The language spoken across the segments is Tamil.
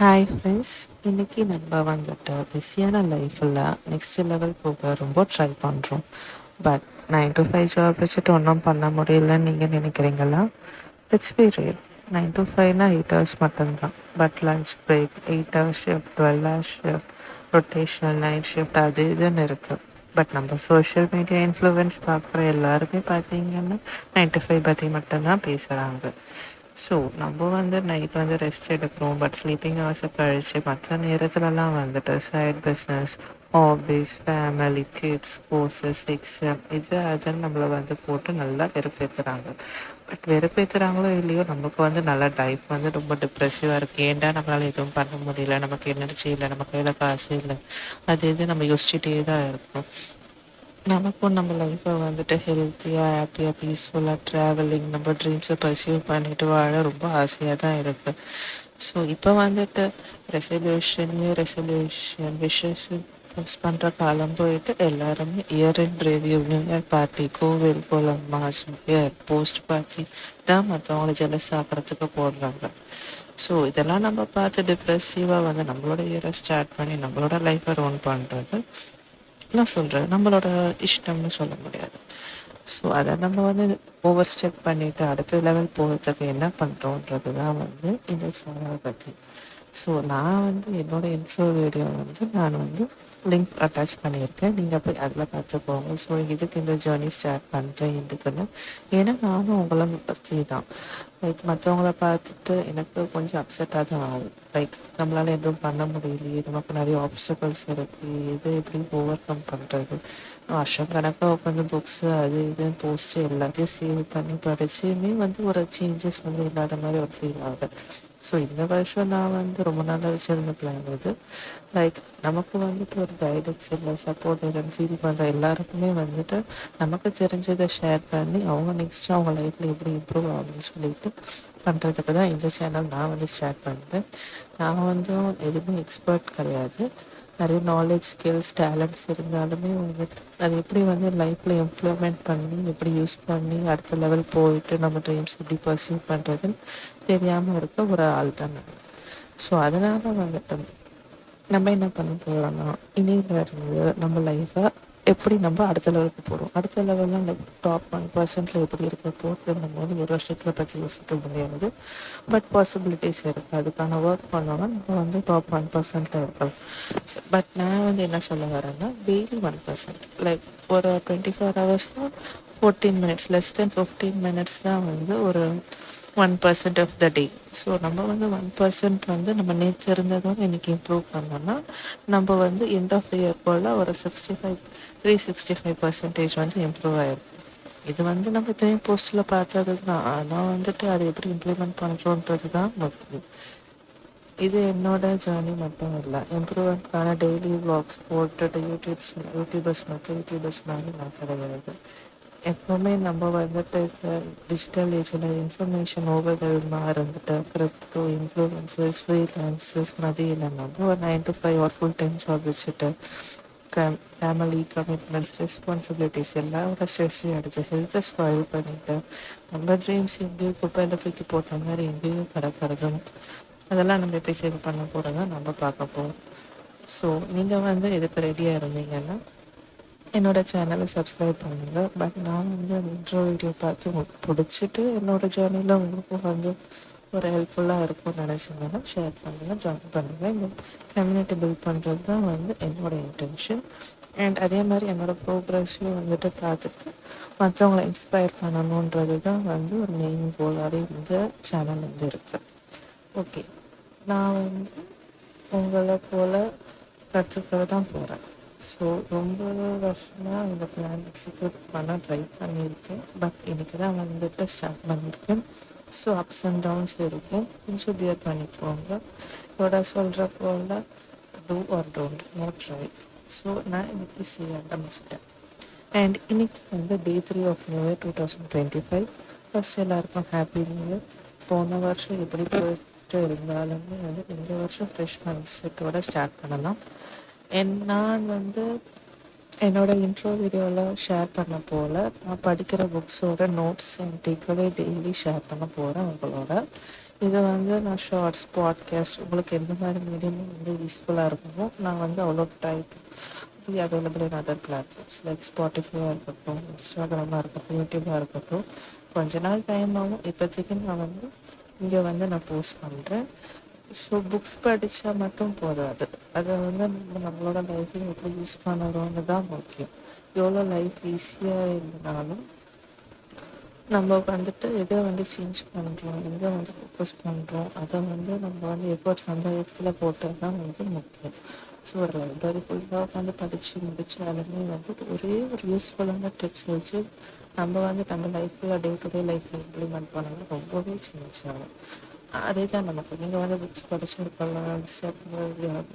Hi friends. இன்னைக்கு நம்ம வந்துட்டு பிஸியான லைஃப்பில் நெக்ஸ்ட் லெவல் போக ரொம்ப ட்ரை பண்ணுறோம். பட் 9 to 5 ஜாப் வச்சுட்டு ஒன்றும் பண்ண முடியலன்னு நீங்கள் நினைக்கிறீங்களா? It's be real. 9 to 5னா 8 hours மட்டும்தான். But lunch break, 8 hour shift, 12 hour shift, rotational night shift அது இதுன்னு இருக்குது. பட் நம்ம சோஷியல் மீடியா இன்ஃப்ளூயன்ஸ் பார்க்குற எல்லாருமே பார்த்தீங்கன்னா 9 to 5 பற்றி மட்டும்தான் பேசுகிறாங்க. ஸோ நம்ம வந்து நைட் வந்து ரெஸ்ட் எடுக்கிறோம். பட் ஸ்லீப்பிங் ஹவர்ஸை கழிச்சு மற்ற நேரத்துலலாம் வந்துட்டு side business, hobbies, family, kids, courses, exam இது அதுன்னு நம்மளை வந்து போட்டு நல்லா வெறுப்பேற்றுறாங்க. பட் வெறுப்பேற்றுறாங்களோ இல்லையோ நமக்கு வந்து நல்லா லைஃப் வந்து ரொம்ப டிப்ரெசிவாக இருக்குது. ஏன்டா நம்மளால் எதுவும் பண்ண முடியல, நமக்கு எனர்ஜி இல்லை, நம்ம கையில் காசு இல்லை, அது இது நம்ம யோசிச்சுட்டே தான் இருக்கோம். நமக்கும் நம்ம லைஃப்பை வந்துட்டு ஹெல்த்தியாக, ஹாப்பியாக, பீஸ்ஃபுல்லாக ட்ராவலிங், நம்ம ட்ரீம்ஸை பர்சியூ பண்ணிட்டு வாழ ரொம்ப ஆசையாக தான் இருக்குது. ஸோ இப்போ வந்துட்டு ரெசல்யூஷன் விஷஸ் போஸ்ட் பண்ணுற காலம் போயிட்டு எல்லாருமே year end review, new year party, கோவில் கோலம், மாஸ் இயர் போஸ்ட் பார்ட்டி தான் மற்றவங்கள ஜெலஸ் ஆகிறதுக்கு போடுறாங்க. ஸோ இதெல்லாம் நம்ம பார்த்து டிப்ரெசிவாக வந்து நம்மளோட இயரை ஸ்டார்ட் பண்ணி நம்மளோட லைஃப்பை ரன் பண்ணுறது நான் சொல்கிறேன் நம்மளோட இஷ்டம்னு சொல்ல முடியாது. ஸோ அதை நம்ம வந்து ஓவர் ஸ்டெப் பண்ணிவிட்டு அடுத்த லெவல் போகிறதுக்கு என்ன பண்ணுறோன்றது தான் வந்து இந்த சேனலை பற்றி. ஸோ நான் வந்து என்னோடய இன்ட்ரோ வீடியோ வந்து நான் வந்து லிங்க் அட்டாச் பண்ணியிருக்கேன். நீங்கள் போய் அதில் பார்த்துக்கோங்க. ஸோ இதுக்கு இந்த ஜேர்னி ஸ்டார்ட் பண்ணுறேன் இதுக்குன்னு. ஏன்னா நானும் உங்களை பற்றி தான் லைக் மற்றவங்கள பார்த்துட்டு எனக்கு கொஞ்சம் அப்செட்டாக தான் ஆகும். லைக் நம்மளால் எதுவும் பண்ண முடியலையே, நமக்கு நிறைய ஆப்ஸ்டக்கல்ஸ் இருக்குது, இது எப்படி ஓவர் கம் பண்ணுறது. வருஷம் கணக்காக உட்காந்து புக்ஸு அது இதுன்னு போஸ்ட்டு எல்லாத்தையும் சேவ் பண்ணி படிச்சுமே வந்து ஒரு சேஞ்சஸ் வந்து இல்லாத மாதிரி ஒரு ஃபீல் ஆகுது. ஸோ இந்த வருஷம் நான் வந்து ரொம்ப நாளாக வச்சுருந்த பிளான் இது. லைக் நமக்கு வந்துட்டு ஒரு கைடன்ஸ் இல்லை, சப்போர்ட் இல்லைன்னு ஃபீல் பண்ணுற எல்லாருக்குமே வந்துட்டு நமக்கு தெரிஞ்சதை ஷேர் பண்ணி அவங்க நெக்ஸ்ட்டு அவங்க லைஃப்பில் எப்படி இம்ப்ரூவ் ஆகும்னு சொல்லிட்டு பண்ணுறதுக்கு தான் இந்த சேனல் நான் வந்து ஸ்டார்ட் பண்ணுறேன். நான் வந்து எதுவுமே எக்ஸ்பர்ட் கிடையாது. நிறைய நாலேஜ், ஸ்கில்ஸ், டேலண்ட்ஸ் இருந்தாலுமே வந்துட்டு அது எப்படி வந்து லைஃப்பில் இம்ப்ளிமெண்ட் பண்ணி எப்படி யூஸ் பண்ணி அடுத்த லெவல் போயிட்டு நம்ம ட்ரீம்ஸ் எப்படி பர்சியூ பண்ணுறதுன்னு தெரியாமல் இருக்க ஒரு ஆள் தான் நான். ஸோ அதனால் வந்துட்டு நம்ம என்ன பண்ண போகிறோன்னா இனியிலேருந்து நம்ம லைஃப்பை எப்படி நம்ம அடுத்த லெவலுக்கு போகிறோம். அடுத்த லெவலில் லைக் டாப் 1% எப்படி இருக்க போகிறது நம்ம வந்து ஒரு வருஷத்தில் பற்றி யோசிக்க முடியாது. பட் பாசிபிலிட்டிஸ் இருக்குது. அதுக்கான ஒர்க் பண்ணோன்னா நம்ம வந்து டாப் 1% இருக்கலாம். பட் நான் வந்து என்ன சொல்ல வரேன்னா டெய்லி 1%, லைக் ஒரு 24 ஹவர்ஸ்னால் 14 மினிட்ஸ், லெஸ் தென் 15 மினிட்ஸ் தான் வந்து ஒரு 1% ஆஃப் த டே. ஸோ நம்ம வந்து 1% வந்து நம்ம நேற்று இருந்ததும் இன்றைக்கி இம்ப்ரூவ் பண்ணோன்னா நம்ம வந்து எண்ட் ஆஃப் த இயர் போல் ஒரு 365% வந்து இம்ப்ரூவ் ஆகிருக்கும். இது வந்து நம்ம இத்தனையும் போஸ்ட்டில் பார்த்தது தான். ஆனால் வந்துட்டு அதை எப்படி இம்ப்ளிமெண்ட் பண்ணுறோன்றது தான் முக்கியம். இது என்னோட ஜேர்னி மட்டும் இல்லை, இம்ப்ரூவ்மெண்ட்கான டெய்லி வ்ளாக்ஸ் போட்டுட்டு யூடியூபர்ஸ் மாதிரி நான் கிடையாது. எப்போவுமே நம்ம வந்துட்டு இப்போ டிஜிட்டல் ஏஜில் இன்ஃபர்மேஷன் ஓவர்வெல்மாக இருந்துட்டு கிரிப்டோ, இன்ஃப்ளூயன்சஸ், ஃப்ரீலான்சஸ் மதியில் நம்ம ஒரு 9 to 5 ஒரு ஃபுல் டைம் ஜாப் வச்சுட்டு ஃபேமிலி கமிட்மெண்ட்ஸ், ரெஸ்பான்சிபிலிட்டிஸ் எல்லாரோட ஸ்ட்ரெஸ்ஸையும் எடுத்து ஹெல்த்தை ஸ்பாயில் பண்ணிவிட்டு நம்ம ட்ரீம்ஸ் எங்கேயும் குப்பையில் தூக்கி போட்ட மாதிரி எங்கேயும் கிடக்கிறதும் அதெல்லாம் நம்ம எப்படி சேவ் பண்ண போகிறதா நம்ம பார்க்க போகிறோம். ஸோ நீங்கள் வந்து இதுக்கு ரெடியாக இருந்தீங்கன்னா என்னோடய சேனலை சப்ஸ்கிரைப் பண்ணுங்கள். பட் நான் வந்து அந்த இன்ட்ரோ வீடியோ பார்த்து உங்களுக்கு பிடிச்சிட்டு என்னோடய ஜேர்னியில் உங்களுக்கும் வந்து ஒரு ஹெல்ப்ஃபுல்லாக இருக்கும்னு நினச்சிங்கன்னா ஷேர் பண்ணுங்கள், ஜாயின் பண்ணுங்கள். இந்த கம்யூனிட்டி பில்ட் பண்ணுறது தான் வந்து என்னோடய இன்டென்ஷன். அண்ட் அதே மாதிரி என்னோடய ப்ரோக்ரஸையும் வந்துட்டு பார்த்துட்டு மற்றவங்களை இன்ஸ்பயர் பண்ணணுன்றது தான் வந்து ஒரு மெயின் கோலாகவே இந்த சேனல் வந்து இருக்குது. ஓகே, நான் வந்து உங்களை போல் கற்றுக்கிறது தான் போகிறேன். ஸோ ரொம்ப வருஷமாக இந்த பிளான் எக்ஸிக்யூட் பண்ண ட்ரை பண்ணியிருக்கேன். பட் இன்றைக்கி தான் வந்துட்டு ஸ்டார்ட் பண்ணியிருக்கேன். ஸோ அப்ஸ் அண்ட் டவுன்ஸ் இருக்கும், கொஞ்சம் பியர் பண்ணிக்கோங்க. இதோட சொல்கிற போல் do or don't, no try. So நான் இன்றைக்கி செய்ய ஆரம்பிச்சிட்டேன். அண்ட் இன்றைக்கி வந்து Day 3 of new year 2025. First எல்லாருக்கும் ஹாப்பி நியூ இயர். போன வருஷம் எப்படி போயிட்டு இருந்தாலுமே வந்து இந்த வருஷம் ஃப்ரெஷ் மைண்ட் செட்டோட ஸ்டார்ட் பண்ணலாம். நான் வந்து என்னோடய இன்ட்ரோ வீடியோவில் ஷேர் பண்ண போல் நான் படிக்கிற புக்ஸோட notes and takeaway daily share பண்ண போகிறேன் உங்களோட. இதை வந்து நான் ஷார்ட்ஸ், பாட்காஸ்ட் உங்களுக்கு எந்த மாதிரி மீடியம் வந்து யூஸ்ஃபுல்லாக இருக்குமோ நான் வந்து அவ்வளோ try be available in other platforms like ஸ்பாட்டிஃபையாக இருக்கட்டும், இன்ஸ்டாகிராமாக இருக்கட்டும், யூடியூபாக இருக்கட்டும். கொஞ்ச நாள் டைம் ஆகும். இப்போதைக்கு நான் வந்து இங்கே வந்து நான் போஸ்ட் பண்ணுறேன். ஸோ புக்ஸ் படித்தா மட்டும் போதாது. அதை வந்து நம்மளோட லைஃப்பில் எப்படி யூஸ் பண்ணுறோன்னு தான் முக்கியம். எவ்வளோ லைஃப் ஈஸியாக இருந்தாலும் நம்ம வந்துட்டு எதை வந்து சேஞ்ச் பண்ணுறோம், எங்கே வந்து ஃபோக்கஸ் பண்ணுறோம், அதை வந்து நம்ம வந்து எஃபர்ட்ஸ் அந்த இடத்துல போட்டால் தான் வந்து முக்கியம். ஸோ ஒரு லைப்ரரி ஃபுல்லாக உட்காந்து படித்து முடிச்சாலுமே வந்து ஒரே ஒரு யூஸ்ஃபுல்லான டிப்ஸ் வச்சு நம்ம வந்து நம்ம லைஃப்பில் டே டு டே லைஃப்பில் இம்ப்ளிமெண்ட் பண்ணாலும் ரொம்பவே சேஞ்ச் ஆகும். அதே தான் நமக்கு நீங்கள் வந்து புக்ஸ் படிச்சிருக்கலாம்,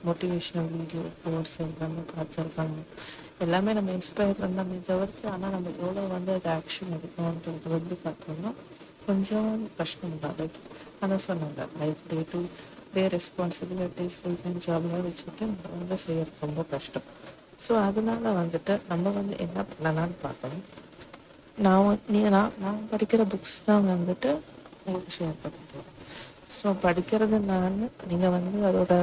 மோட்டிவேஷ்னல் வீடியோ கோர்ஸ் எல்லாமே பார்த்துருக்காங்க. எல்லாமே நம்ம இன்ஸ்பயர் பண்ணாமே தவிர்த்து, ஆனால் நம்ம எவ்வளோ வந்து அது ஆக்ஷன் எடுக்கணுன்றது வந்து பார்த்தோம்னா கொஞ்சம் கஷ்டம் தான். லைக் அதான் சொன்னாங்க, life day to day responsibilities full time ஜாப்லாம் வச்சுட்டு நம்ம வந்து செய்யறது ரொம்ப கஷ்டம். ஸோ அதனால வந்துட்டு நம்ம வந்து என்ன பண்ணலான்னு பார்க்கணும். நான் படிக்கிற புக்ஸ் தான் வந்துட்டு உங்களுக்கு ஷேர் பண்ண போகிறேன். ஸோ படிக்கிறது நீங்கள் வந்து அதோட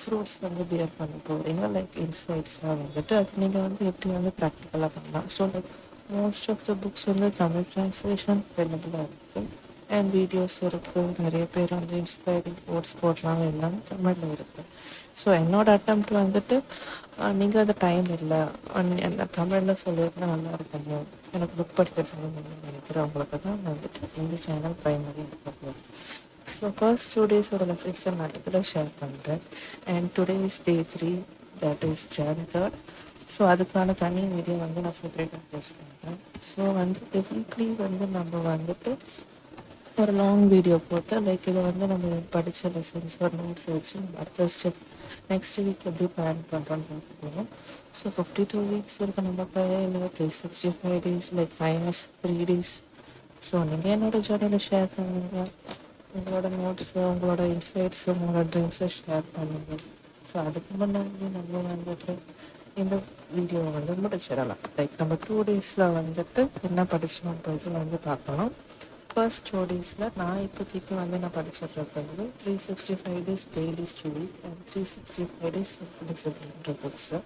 ஃப்ரூட்ஸ் வந்து பியர் பண்ண போகிறீங்க. லைக் இன்சைட்ஸாக வந்துட்டு அது நீங்கள் வந்து எப்படி வந்து ப்ராக்டிக்கலாக பண்ணலாம். So like most of the books வந்து தமிழ் ட்ரான்ஸ்லேஷன் அவைலபிளாக இருக்குது அண்ட் வீடியோஸ் இருக்குது. நிறைய பேர் வந்து இன்ஸ்பைரிங் கோட்ஸ் போடுறாங்க, எல்லாமே தமிழில் இருக்குது. ஸோ என்னோடய அட்டெம்ப்ட் வந்துட்டு நீங்கள் அந்த டைம் இல்லை என்ன தமிழில் சொல்லியிருந்தா நல்லா இருக்குமோ, எனக்கு புக் படிக்கிறது நினைக்கிறவங்களுக்கு தான் வந்துட்டு இந்த சேனல் ப்ரைமரி இருக்க. ஸோ ஃபர்ஸ்ட் 2 டேஸோட லெசன்ஸை நான் இதில் ஷேர் பண்ணுறேன். And today is day 3, that is Jan 3rd. So அதுக்கான தனி வீடியோ வந்து நான் செப்பரேட்டாக போஸ்ட் பண்ணுறேன். ஸோ வந்து வீக்லி வந்து நம்ம வந்துட்டு ஒரு லாங் வீடியோ போட்டு லைக் இதை வந்து நம்ம படித்த லெசன்ஸ் ஒரு நோட்ஸ் வச்சு நம்ம அடுத்த ஸ்டெப் நெக்ஸ்ட் வீக் எப்படி பிளான் பண்ணுறோன்னு பார்க்க போகிறோம். ஸோ 52 வீக்ஸ் இருக்குது நம்ம கையில், 365 days லைக் -3 days. ஸோ நீங்கள் என்னோடய ஜேர்னலில் ஷேர் பண்ணுங்கள், உங்களோட நோட்ஸு, உங்களோட இன்சைட்ஸு, உங்களோட ட்ரீம்ஸை ஷேர் பண்ணுங்கள். ஸோ அதுக்கு முன்னாடி நம்ம வந்துட்டு இந்த வீடியோவை வந்து முடிச்சிடலாம். லைக் நம்ம 2 days வந்துட்டு என்ன படித்தோன்றது வந்து பார்க்கலாம். ஃபர்ஸ்ட் 2 days நான் இப்போதைக்கு வந்து நான் படிச்சுட்டு இருக்கிறது 365 days daily story and 365 days டிசிப்ளின்ற புக்ஸு.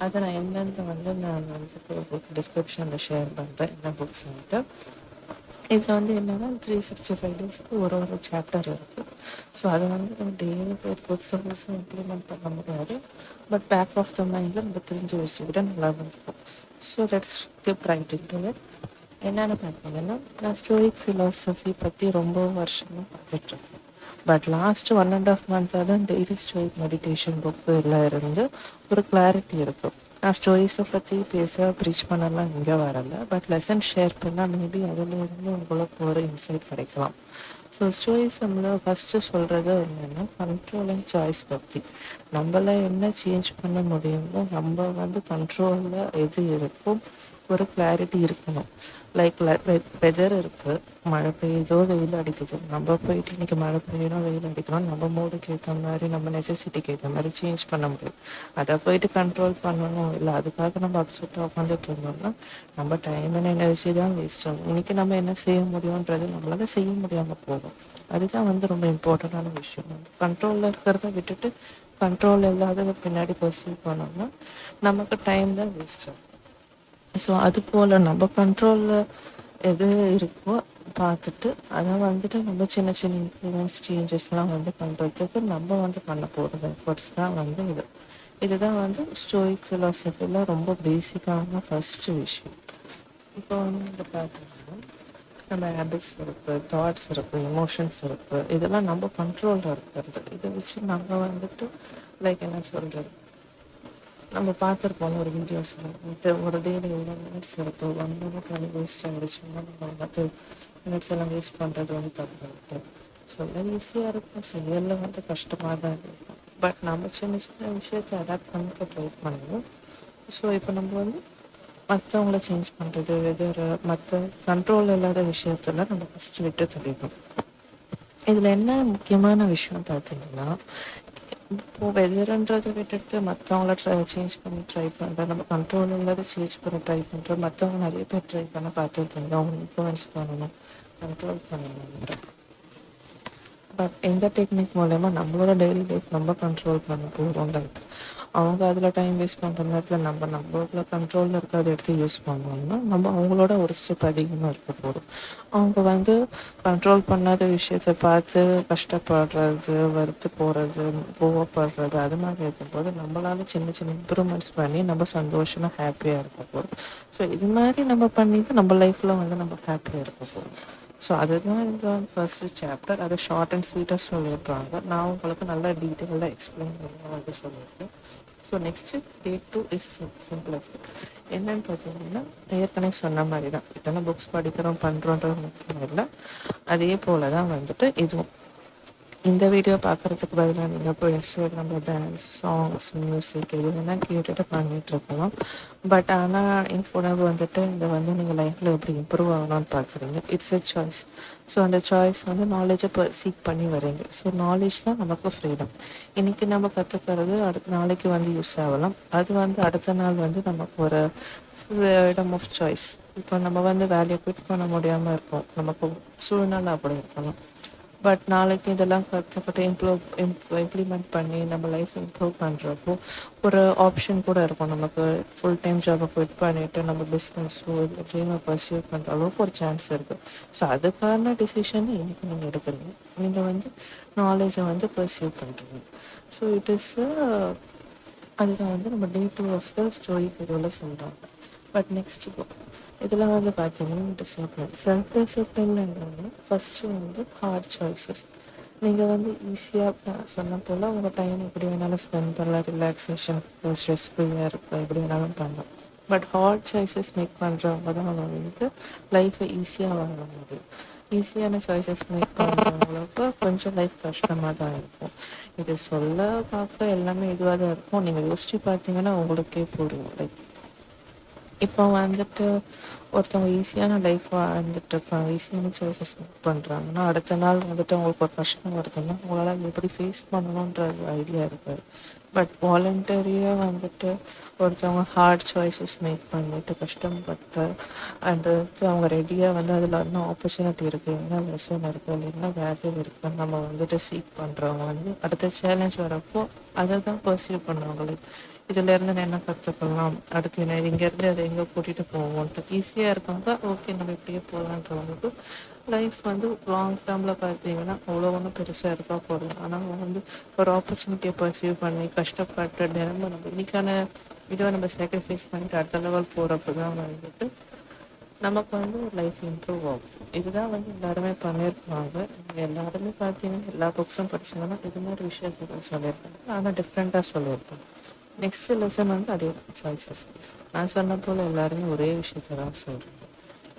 அதை நான் என்னென்னு வந்து நான் வந்து டிஸ்கிரிப்ஷனில் ஷேர் பண்ணுறேன் என்ன புக்ஸ் வந்துட்டு. இதில் வந்து என்னென்னா 365 daysக்கு ஒரு சாப்டர் இருக்குது. ஸோ அதை வந்து நம்ம டெய்லி போய் புதுசாக இம்ப்ளிமெண்ட் பண்ண முடியாது, பட் பேக் ஆஃப் த மைண்டில் நம்ம தெரிஞ்சு வச்சுக்கிட்டால் நல்லா இருக்கும். So let's keep right into it. என்னென்னு பார்த்தீங்கன்னா, நான் ஸ்டோயிக் ஃபிலாசபி பற்றி ரொம்ப வருஷமாக பார்த்துட்ருக்கேன். பட் லாஸ்ட் 1.5 month தான் டெய்லி ஸ்டோயிக் மெடிடேஷன் புக்கு எல்லாம் இருந்து ஒரு கிளாரிட்டி இருக்கும். நான் ஸ்டோரிஸை பற்றி பேச ப்ரீச் பண்ணலாம் இங்கே வரல, பட் லெசன் ஷேர் பண்ணால் மேபி அதிலேருந்து உங்களுக்கு ஒரு இன்சைட் கிடைக்கலாம். ஸோ ஸ்டோரிசமில் ஃபஸ்ட்டு சொல்கிறது என்னென்னா கண்ட்ரோல் அண்ட் சாய்ஸ் பற்றி. நம்மள என்ன சேஞ்ச் பண்ண முடியுமோ நம்ம வந்து கண்ட்ரோலில் எது இருக்கோ ஒரு கிளாரிட்டி இருக்கணும். லைக் வெதர் இருக்குது, மழை பெய்யுதோ வெயில் அடிக்குது, நம்ம போயிட்டு இன்றைக்கி மழை பெய்யணும் வெயில் அடிக்கணும் நம்ம மூடுக்கு ஏற்ற மாதிரி நம்ம நெசசிட்டிக்கு ஏற்ற மாதிரி சேஞ்ச் பண்ண முடியும். அதை போயிட்டு கண்ட்ரோல் பண்ணணும் இல்லை அதுக்காக நம்ம அப்செட்டாக உட்காந்துட்டு இருந்தோம்னா நம்ம டைம் அண்ட் எனர்ஜி தான் வேஸ்ட் ஆகும். இன்றைக்கி நம்ம என்ன செய்ய முடியுன்றது நம்மளால செய்ய முடியாமல் போகும். அதுதான் வந்து ரொம்ப இம்பார்ட்டண்டான விஷயம். கண்ட்ரோலில் இருக்கிறத விட்டுட்டு கண்ட்ரோல் இல்லாததை பின்னாடி பர்சீவ் பண்ணோம்னா நமக்கு டைம் தான் வேஸ்ட் ஆகும். ஸோ அது போல் நம்ம கண்ட்ரோலில் எது இருக்கோ பார்த்துட்டு அதை வந்துட்டு நம்ம சின்ன சின்ன இன்ஃப்ளூயன்ஸ் சேஞ்சஸ்லாம் வந்து பண்ணுறதுக்கு நம்ம வந்து பண்ண போகிறது எஃபர்ட்ஸ் தான் வந்து இதுதான் வந்து ஸ்டோயிக் ஃபிலாசபியில் ரொம்ப பேசிக்கான ஃபஸ்ட்டு விஷயம். இப்போ வந்து பார்த்தீங்கன்னா நம்ம ஹேபிட்ஸ் இருக்குது, தாட்ஸ் இருக்குது, எமோஷன்ஸ் இருக்குது, இதெல்லாம் நம்ம கண்ட்ரோலில் இருக்கிறது. இதை வச்சு நம்ம வந்துட்டு லைக் என்ன சொல்கிறது, நம்ம பார்த்துருப்போம் ஒரு வீடியோஸில் வந்துட்டு ஒரு டேல எவ்வளோ மினிட்ஸ் இருக்கும், 1 minute வந்து வேஸ்ட் ஆகிடுச்சுன்னா நம்ம வந்து மினிட்ஸ் எல்லாம் வேஸ்ட் பண்ணுறது வந்து தப்பு. சொல்ல ஈஸியாக இருக்கும், செயலில் வந்து கஷ்டமாக தான் இருக்கும். பட் நம்ம சின்ன சின்ன விஷயத்தை அடாப்ட் பண்ணிக்க ட்ரை பண்ணுவோம். ஸோ இப்போ நம்ம வந்து மற்றவங்கள சேஞ்ச் பண்ணுறது வெதர் மற்ற கண்ட்ரோல் இல்லாத விஷயத்தில் நம்ம ஃபஸ்ட்டு விட்டு தள்ளிடணும். இதில் என்ன முக்கியமான விஷயம் பார்த்தீங்கன்னா, இப்போது வெதர்ன்றதை விட்டுட்டு மற்றவங்கள சேஞ்ச் பண்ணி ட்ரை பண்ணுறேன், நம்ம கண்ட்ரோல் இல்லாத சேஞ்ச் பண்ண ட்ரை பண்ணுறோம். மற்றவங்க நிறைய பேர் ட்ரை பண்ண பார்த்துருப்பாங்க, அவங்க இன்ஃப்ளூயன்ஸ் பண்ணணும், கண்ட்ரோல் பண்ணணுன்ற. பட் இந்த டெக்னிக் மூலயமா நம்மளோட டெய்லி லைஃப் நம்ம கண்ட்ரோல் பண்ண போகிறோம். லைக் அவங்க அதில் டைம் வேஸ்ட் பண்ணுற நேரத்தில் நம்மளோட கண்ட்ரோலில் இருக்கிறத எடுத்து யூஸ் பண்ணோம்னா நம்ம அவங்களோட ஒரு ஸ்டெப் அதிகமாக இருக்க போகிறோம். அவங்க கண்ட்ரோல் பண்ணாத விஷயத்த பார்த்து கஷ்டப்படுறது, வருத்து போகிறது, கோவப்படுறது அது மாதிரி இருக்கும்போது நம்மளால சின்ன சின்ன இம்ப்ரூவ்மெண்ட்ஸ் பண்ணி நம்ம சந்தோஷமாக ஹாப்பியாக இருக்க போகிறோம். ஸோ இது மாதிரி நம்ம பண்ணி தான் நம்ம லைஃப்பில் நம்ம ஹாப்பியாக இருக்க போகிறோம். ஸோ அதுதான் இந்த ஃபர்ஸ்ட் சாப்டர். அதை ஷார்ட் அண்ட் ஸ்வீட்டாக சொல்லியிருப்பாங்க. நான் உங்களுக்கு நல்லா டீட்டெயிலாக எக்ஸ்பிளைன் பண்ணி சொல்லியிருக்கேன். So next day 2 is simplest. என்னன்னு பார்த்தீங்கன்னா ஏற்கனவே சொன்ன மாதிரி தான், இத்தனை புக்ஸ் படிக்கிறோம் பண்ணுறோன்றது முக்கியம் இல்லை. அதே போல் தான் இதுவும் இந்த வீடியோ பார்க்குறதுக்கு பதிலாக நீங்கள் போய் இன்ஸ்டாகிராமில் டான்ஸ், சாங்ஸ், மியூசிக் இது வேணால் கேட்டுட்டு பண்ணிகிட்ருக்கலாம். பட் ஆனால் இன்ஃபோனாக இதை நீங்கள் லைஃப்பில் எப்படி இம்ப்ரூவ் ஆகணும்னு பார்க்குறீங்க. It's a choice. ஸோ அந்த சாய்ஸ் நாலேஜை சீக் பண்ணி வரீங்க. ஸோ நாலேஜ் தான் நமக்கு ஃப்ரீடம். இன்றைக்கி நம்ம கற்றுக்கிறது அடுத்த நாளைக்கு யூஸ் ஆகலாம். அது அடுத்த நாள் நமக்கு ஒரு ஃப்ரீடம் ஆஃப் சாய்ஸ். இப்போ நம்ம வேலையை குவிட் பண்ண முடியாமல் இருப்போம், நமக்கு சூழ்நிலை அப்படி இருக்கலாம். பட் நாளைக்கு இதெல்லாம் கற்றுக்கிட்டு இம்ப்ளிமெண்ட் பண்ணி நம்ம லைஃப் இம்ப்ரூவ் பண்ணுறப்போ ஒரு ஆப்ஷன் கூட இருக்கும். நமக்கு ஃபுல் டைம் ஜாபை குவிட் பண்ணிவிட்டு நம்ம பிஸ்னஸோ இல்லை ட்ரீமை பர்சியூ பண்ணுற அளவுக்கு ஒரு சான்ஸ் இருக்குது. ஸோ அதுக்கான டிசிஷனை இன்றைக்கி நீங்கள் எடுக்கிறீங்க. நீங்கள் நாலேஜை பர்சியூ பண்ணுறீங்க. ஸோ இட் இஸ் அதுதான் நம்ம டே 2 ஆஃப் த ஸ்டோரி இதுவில் சொல்கிறாங்க. பட் நெக்ஸ்ட் புக் இதில் பார்த்தீங்கன்னா டிசிப்ளின். செல்ஃப் டிசிப்ளின்ங்கிறது ஃபஸ்ட்டு ஹார்ட் சாய்ஸஸ். நீங்கள் ஈஸியாக சொன்ன போல் உங்கள் டைம் எப்படி வேணாலும் ஸ்பெண்ட் பண்ணலாம், ரிலாக்ஸேஷன், ஸ்ட்ரெஸ் ஃப்ரீயாக இருக்கும், எப்படி வேணாலும் பண்ணலாம். பட் ஹார்ட் சாய்ஸஸ் மேக் பண்ணுறவங்க தான் லைஃப்பை ஈஸியாக வாங்க முடியும். ஈஸியான சாய்ஸஸ் மேக் பண்ணுறவங்களுக்கு கொஞ்சம் லைஃப் கஷ்டமாக தான் இருக்கும். இது சொல்ல பார்க்க எல்லாமே இதுவாக தான் இருக்கும். நீங்கள் யோசித்து பார்த்தீங்கன்னா உங்களுக்கே புரியும். லைக் இப்போ ஒருத்தவங்க ஈஸியான லைஃப் இருக்காங்க, ஈஸியான சாய்ஸஸ் மேக் பண்ணுறாங்கன்னா அடுத்த நாள் அவங்களுக்கு ஒரு கஷ்டம் வருதுன்னா அவங்களால எப்படி ஃபேஸ் பண்ணணுன்ற ஐடியா இருக்காது. பட் வாலண்டரியாக ஒருத்தவங்க ஹார்ட் சாய்ஸஸ் மேக் பண்ணிட்டு கஷ்டப்பட்டு அவங்க ரெடியாக அதில் என்ன ஆப்பர்ச்சுனிட்டி இருக்குது, என்ன லெசன் இருக்குது, இல்லை என்ன வேல்யூ இருக்குன்னு நம்ம சீக் பண்ணுறவங்க அடுத்த சேலஞ்ச் வரப்போ அதை தான் பர்சீவ் பண்ணுவாங்க. இதுலேருந்து நான் என்ன கற்றுக்கலாம், அடுத்து என்ன இங்கேருந்து அதை எங்கே கூட்டிகிட்டு போவோன்ட்டு ஈஸியாக இருக்காங்க. ஓகே நம்ம இப்படியே போகலான்றவங்களுக்கு லைஃப் லாங் டேர்மில் பார்த்தீங்கன்னா அவ்வளோ ஒன்றும் பெருசாக இருக்கா போகலாம். ஆனால் ஒரு ஆப்பர்ச்சுனிட்டியை பர்சீவ் பண்ணி கஷ்டப்பட்டு தினமும் நம்ம இன்றைக்கான இதை நம்ம சாக்ரிஃபைஸ் பண்ணிட்டு அடுத்த லெவல் போகிறப்ப தான் நமக்கு ஒரு லைஃப் இம்ப்ரூவ் ஆகும். இதுதான் எல்லாருமே பண்ணியிருப்பாங்க. எல்லாருமே பார்த்தீங்கன்னா எல்லா புக்ஸும் படிச்சாங்கன்னா இது மாதிரி விஷயத்தை சொல்லியிருப்பாங்க, ஆனால் டிஃப்ரெண்ட்டாக சொல்லியிருப்பாங்க. நெக்ஸ்ட் லெசன் அதே தான் சாய்ஸஸ். நான் சொன்ன போல் எல்லாருமே ஒரே விஷயத்த தான் சொல்கிறேன்.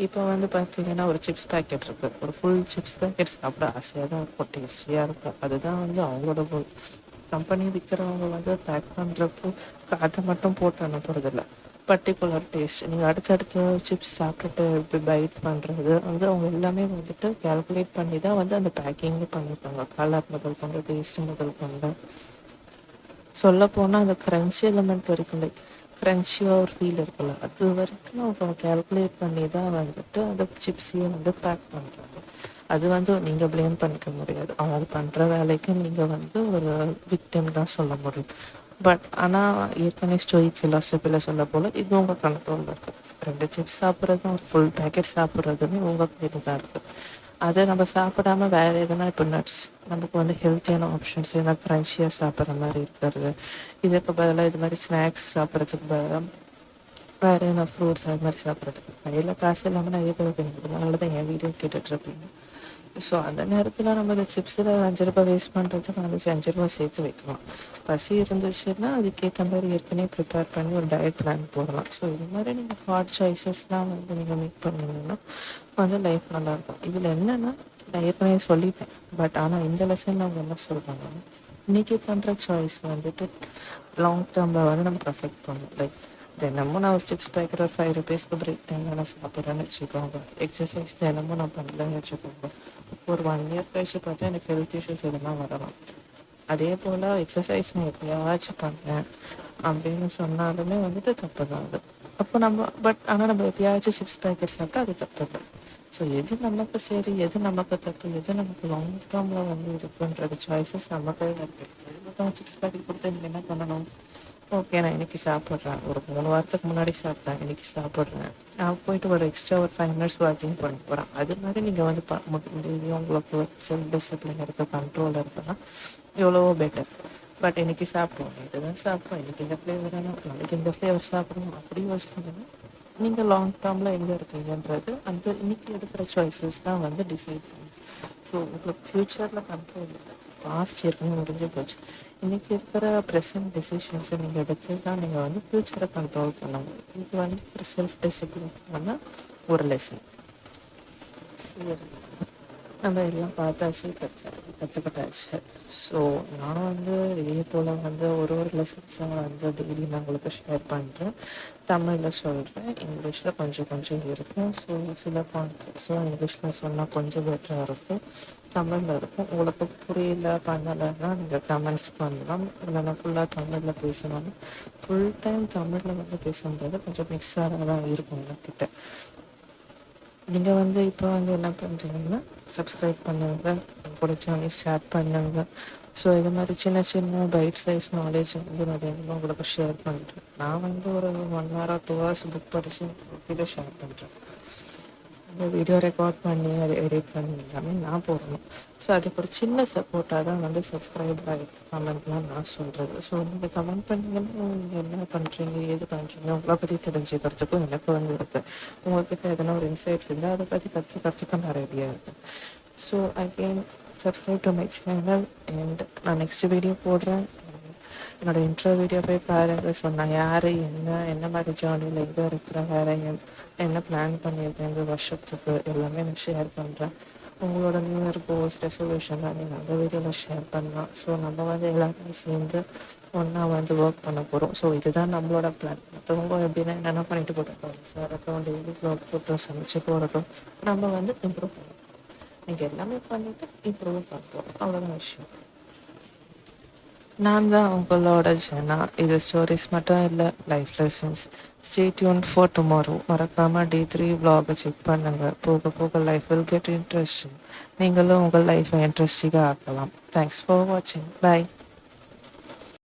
இப்போ பார்த்தீங்கன்னா ஒரு சிப்ஸ் பேக்கெட் இருக்குது, ஒரு ஃபுல் சிப்ஸ் பேக்கெட் சாப்பிட ஆசையாக தான் இருக்கும், டேஸ்டியாக இருக்கும். அதுதான் அவங்களோட கோல். கம்பெனி விற்கிறவங்க பேக் பண்ணுறப்போ அதை மட்டும் போட்டு அனுப்புறதில்ல, பர்டிகுலர் டேஸ்ட். நீங்கள் அடுத்தடுத்த சிப்ஸ் சாப்பிட்டுட்டு இப்படி பைட் பண்ணுறது அவங்க எல்லாமே கேல்குலேட் பண்ணி தான் அந்த பேக்கிங்கே பண்ணிப்பாங்க. கலர் முதல் கொண்டு, டேஸ்ட் முதல் கொண்டு. சொல்லப்போனால் அந்த க்ரன்ச்சி எலமெண்ட் வரைக்கும், லைக் க்ரன்ச்சியாக ஒரு ஃபீல் இருக்குல்ல, அது வரைக்கும் அவங்க கேல்குலேட் பண்ணி தான் அந்த சிப்ஸையே பேக் பண்ணுறாங்க. அது நீங்கள் ப்ளேம் பண்ணிக்க முடியாது. அவங்க பண்ணுற வேலைக்கு நீங்கள் ஒரு விக்டிம் தான் சொல்ல முடியும். பட் ஆனால் ஏற்கனவே ஸ்டோயிக் ஃபிலாசபியில் சொல்ல போல் இது உங்கள் கண்ட்ரோலில் இருக்குது. 2 சிப்ஸ் சாப்பிட்றதும் ஒரு ஃபுல் பேக்கெட் சாப்பிட்றதுமே உங்கள் கையில் தான் இருக்குது. அதை நம்ம சாப்பிடாம வேறு எதுனா இப்போ நட்ஸ் நமக்கு ஹெல்த்தியான ஆப்ஷன்ஸ் எதனா க்ரன்ச்சியாக சாப்பிட்ற மாதிரி இருக்கிறது, இதுக்கு பதிலாக இது மாதிரி ஸ்நாக்ஸ் சாப்பிட்றதுக்கு பதிலாக வேறு எதனா ஃப்ரூட்ஸ் அது மாதிரி சாப்பிட்றதுக்கு கையில் காசு இல்லாமல் நிறைய பேர் இருக்குது. அதனால தான் என் வீடியோ கேட்டுட்ருப்பீங்க. ஸோ அந்த நேரத்தில் நம்ம இந்த சிப்ஸில் 5 ரூபாய் வேஸ்ட் பண்ணுறதுக்கு நம்ம 5 ரூபாய் சேர்த்து வைக்கலாம். பசி இருந்துச்சுன்னா அதுக்கேற்ற மாதிரி ஏற்கனவே ப்ரிப்பேர் பண்ணி ஒரு டயட் பிளான் போடலாம். ஸோ இது மாதிரி நீங்கள் ஹார்ட் சாய்ஸஸ்லாம் நீங்கள் மேக் பண்ணிங்கன்னா லைஃப் நல்லாயிருக்கும். இதில் என்னென்னா நான் ஏற்கனவே சொல்லிட்டேன். பட் ஆனால் இந்த லெசனில் அவங்க என்ன சொல்கிறாங்கன்னா இன்றைக்கி பண்ணுற சாய்ஸ் லாங் டேர்மில் நம்ம அஃபெக்ட் பண்ணும். லைக் தினமும் நான் ஒரு சிப்ஸ் பேக்கெட் ஒரு 5 ருபீஸ்க்கு பிரேக் டைமில் நான் சாப்பிட்றேன்னு வச்சுக்கோங்க. எக்ஸசைஸ் தினமும் நான் பண்ணலன்னு வச்சுக்கோங்க. ஒரு 1 இயர் கழிச்சு பார்த்தா எனக்கு ஹெல்த் இஷ்யூஸ் எதுனா வரலாம். அதே போல் எக்ஸசைஸ் நான் எப்பயாச்சும் பண்ணேன் அப்படின்னு சொன்னாலுமே தப்பு தான் அது. அப்போ நம்ம ஆனால் நம்ம எப்பயாச்சும் சிப்ஸ் பேக்கெட் சாப்பிட்டா அது தப்பு தான். ஸோ எது நமக்கு சரி, எது நமக்கு தப்பு, எது நமக்கு லாங் டேர்மில் வந்து இருக்குன்றது சாய்ஸஸ் நம்ம கையில் இருக்குது. தான் சிப்ஸ் பேக்கெட் கொடுத்து நீங்கள் என்ன பண்ணணும்? ஓகே, நான் இன்னைக்கு சாப்பிட்றேன், ஒரு 3 வாரத்துக்கு முன்னாடி சாப்பிட்டேன், இன்னைக்கு சாப்பிட்றேன், நான் போயிட்டு ஒரு எக்ஸ்ட்ரா ஒரு 5 மினிட்ஸ் வாக்கிங் பண்ண போகிறேன். அது மாதிரி நீங்கள் வந்து முடியும் உங்களுக்கு செல்ஃப் டிசிப்ளின் இருக்குது, கண்ட்ரோல் இருக்குன்னா எவ்வளவோ பெட்டர். பட் இன்னைக்கு சாப்பிடுவோம், இதுதான் சாப்பிடுவோம், இன்னைக்கு இந்த ஃப்ளேவர் வேணும், நாளைக்கு இந்த ஃப்ளேவர் சாப்பிடணும், அப்படி யோசிச்சிங்கன்னா நீங்கள் லாங் டேர்மில் எங்கே இருக்கீங்கன்றது அந்த இன்னைக்கு எடுக்கிற சாய்ஸஸ் தான் வந்து டிசைட் பண்ணும். ஸோ உங்களுக்கு ஃப்யூச்சரில் கண்ட்ரோல் இல்லை, பாஸ்ட் ஏற்கனவே முடிஞ்சு போச்சு. இன்றைக்கி இருக்கிற ப்ரெசன்ட் டெசிஷன்ஸை நீங்கள் எடுத்து தான் நீங்கள் வந்து ஃப்யூச்சரை கண்ட்ரோல் பண்ணணும். இது வந்து ஒரு செல்ஃப் டிசிப்ளின் பண்ண ஒரு லெசன். சரி, நம்ம எல்லாம் பார்த்தாச்சு, கற்றுக்கிட்டாச்சு. ஸோ நான் வந்து இதே போல் வந்து ஒரு லெசன்ஸை வந்து டெய்லி நான் உங்களுக்கு ஷேர் பண்ணுறேன். தமிழில் சொல்கிறேன், இங்கிலீஷில் கொஞ்சம் கொஞ்சம் இருக்கும். ஸோ சில கான்செப்ட்ஸும் இங்கிலீஷில் சொன்னால் கொஞ்சம் பெட்டராக இருக்கும், தமிழில் இருக்கும். உங்களுக்கு புரியல பண்ணலைன்னா நீங்கள் கமெண்ட்ஸ் பண்ணலாம். இல்லைன்னா ஃபுல்லாக தமிழில் பேசணும்னா ஃபுல் டைம் தமிழில் வந்து பேச முடியாது, கொஞ்சம் மிக்ஸாக தான் இருக்கும் என்கிட்ட. நீங்கள் வந்து இப்போ வந்து என்ன பண்ணுறீங்கன்னா சப்ஸ்கிரைப் பண்ணுங்கள், கூட சேனல் ஸ்டார்ட் பண்ணுங்கள். ஸோ இது மாதிரி சின்ன சின்ன பைட் சைஸ் நாலேஜ் வந்து நான் தினமும் உங்களுக்கு ஷேர் பண்ணுறேன். நான் வந்து ஒரு 1 hour or 2 hours புக் படித்து இதை ஷேர் பண்ணுறேன். இந்த வீடியோ ரெக்கார்ட் பண்ணி அதை எடிட் பண்ணி எல்லாமே நான் போடணும். ஸோ அதுக்கு ஒரு சின்ன சப்போர்ட்டாக தான் வந்து சப்ஸ்கிரைப் லைக் கமெண்ட்லாம் நான் சொல்கிறது. ஸோ நீங்கள் கமெண்ட் பண்ணிங்கன்னா நீங்கள் என்ன பண்ணுறீங்க, ஏது பண்ணுறீங்க, உங்களை பற்றி தெரிஞ்சுக்கிறதுக்கும் எனக்கு வந்து இருக்குது. உங்கள்கிட்ட எதனா ஒரு இன்சைட்ஸ் இருந்தால் அதை பற்றி கற்றுக்கிறதுக்கு நான் ரெடியாக இருக்கேன். So again subscribe to my channel and நான் நெக்ஸ்ட் வீடியோ போடுறேன். என்னோட இன்ட்ரோ வீடியோ போய் பாருங்கள். ஸோ நான் யார், என்ன மாதிரி ஜேர்னியில் எங்கே இருக்கிறேன், வேறு என்ன பிளான் பண்ணியிருக்கேன் இந்த வருஷத்துக்கு எல்லாமே நான் ஷேர் பண்ணுறேன். உங்களோட நியூ இயர் கோல்ஸ் ரெசல்யூஷன்லாம் நீங்கள் அந்த வீடியோவில் ஷேர் பண்ணலாம். ஸோ நம்ம வந்து எல்லாருமே சேர்ந்து ஒன்றா வந்து ஒர்க் பண்ண போகிறோம். ஸோ இதுதான் நம்மளோட பிளான். மற்றவங்க எப்படின்னா என்னென்ன பண்ணிட்டு போட்டுருக்கோம், வரட்டும், டெய்லி ப்ளாக் போட்டோம், சமைச்சு போடட்டும், நம்ம வந்து இம்ப்ரூவ் பண்ணணும். நீங்கள் எல்லாமே பண்ணிவிட்டு இம்ப்ரூவ் பண்ணுறோம், அவ்வளோதான் விஷயம். நான் தான் உங்களோட ஜனா. இது ஸ்டோரிஸ் மட்டும் இல்லை, life lessons. Stay tune for tomorrow. மறக்காமல் D3 vlog செக் பண்ணுங்கள். போக போக லைஃப் வில் கெட் இன்ட்ரெஸ்டிங். நீங்களும் உங்கள் லைஃப்பை இன்ட்ரெஸ்டிங்காக ஆக்கலாம். தேங்க்ஸ் ஃபார் வாட்சிங். பை.